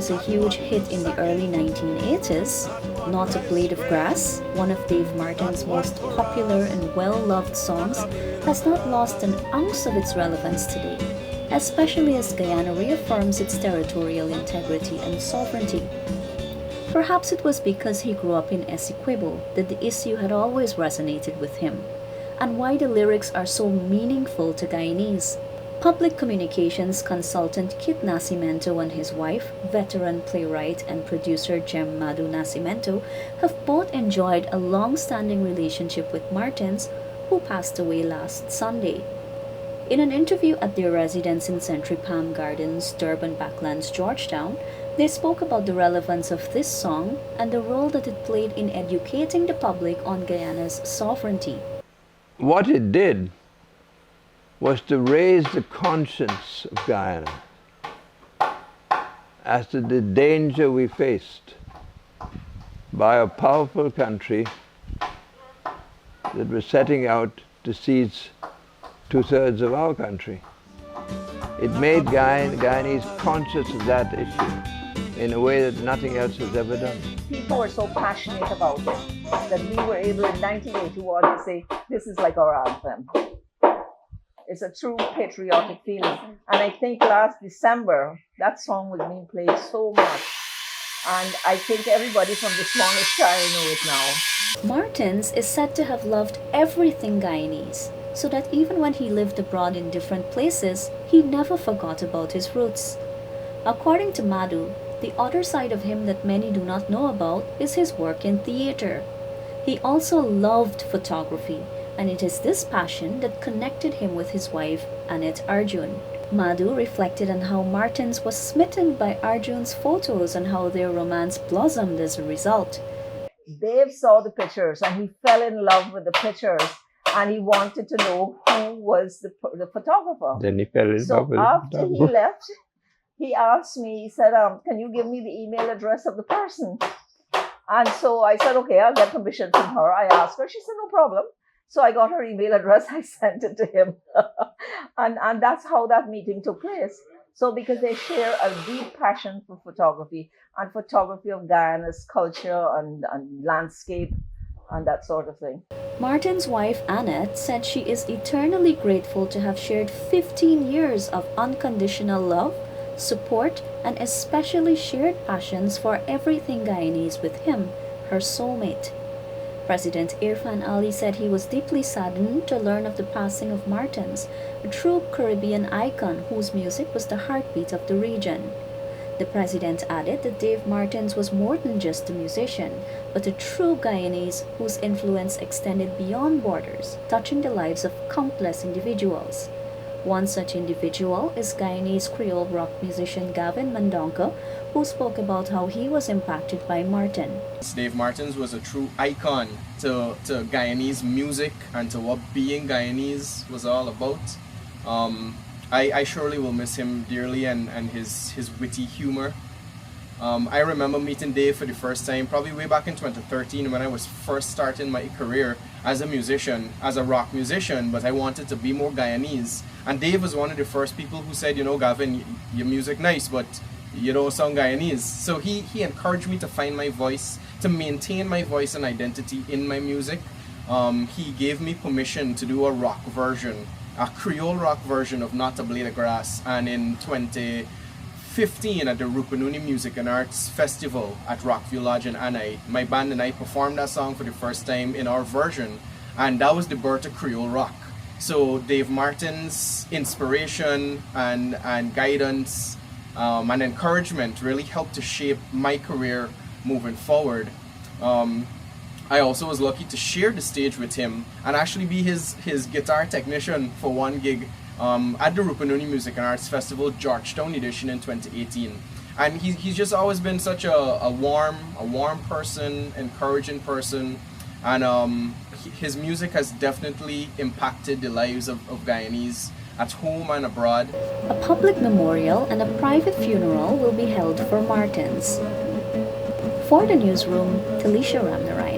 was a huge hit in the early 1980s, Not a Blade of Grass, one of Dave Martin's most popular and well-loved songs, has not lost an ounce of its relevance today, especially as Guyana reaffirms its territorial integrity and sovereignty. Perhaps it was because he grew up in Essequibo that the issue had always resonated with him, and why the lyrics are so meaningful to Guyanese. Public communications consultant Kit Nascimento and his wife, veteran playwright and producer Jem Madu Nascimento, have both enjoyed a long-standing relationship with Martins, who passed away last Sunday. In an interview at their residence in Century Palm Gardens, Durban Backlands, Georgetown, they spoke about the relevance of this song and the role that it played in educating the public on Guyana's sovereignty. What it did was to raise the conscience of Guyana as to the danger we faced by a powerful country that was setting out to seize two-thirds of our country. It made Guyanese conscious of that issue in a way that nothing else has ever done. People were so passionate about it that we were able in 1981 to say, this is like our anthem. It's a true patriotic feeling. And I think last December, that song was being played so much. And I think everybody from the smallest child know it now. Martins is said to have loved everything Guyanese, so that even when he lived abroad in different places, he never forgot about his roots. According to Madu, the other side of him that many do not know about is his work in theater. He also loved photography, and it is this passion that connected him with his wife, Annette Arjun. Madhu reflected on how Martins was smitten by Arjun's photos and how their romance blossomed as a result. Dave saw the pictures and he fell in love with the pictures, and he wanted to know who was the photographer. Then he fell in So love with after he left, he asked me, he said, can you give me the email address of the person? And so I said, okay, I'll get permission from her. I asked her, she said, no problem. So I got her email address, I sent it to him. and that's how that meeting took place. So because they share a deep passion for photography and photography of Guyana's culture and landscape and that sort of thing. Martin's wife Annette said she is eternally grateful to have shared 15 years of unconditional love, support, and especially shared passions for everything Guyanese with him, her soulmate. President Irfan Ali said he was deeply saddened to learn of the passing of Martins, a true Caribbean icon whose music was the heartbeat of the region. The president added that Dave Martins was more than just a musician, but a true Guyanese whose influence extended beyond borders, touching the lives of countless individuals. One such individual is Guyanese Creole rock musician Gavin Mandonka, who spoke about how he was impacted by Martin. Dave Martins was a true icon to Guyanese music and to what being Guyanese was all about. I surely will miss him dearly and his witty humor. I remember meeting Dave for the first time probably way back in 2013 when I was first starting my career as a musician, as a rock musician, but I wanted to be more Guyanese. And Dave was one of the first people who said, you know, Gavin, your music nice, but you don't sound Guyanese. So he encouraged me to find my voice, to maintain my voice and identity in my music. He gave me permission to do a rock version, a Creole rock version of Not a Blade of Grass. And in 2015 at the Rupununi Music and Arts Festival at Rockview Lodge in Anai, my band and I performed that song for the first time in our version, and that was the birth of Creole rock. So Dave Martin's inspiration and guidance and encouragement really helped to shape my career moving forward. I also was lucky to share the stage with him and actually be his guitar technician for one gig at the Rupununi Music and Arts Festival Georgetown edition in 2018. And he's just always been such a warm person, encouraging person, and his music has definitely impacted the lives of Guyanese at home and abroad. A public memorial and a private funeral will be held for Martins. For the newsroom, Talisha Ramnarai.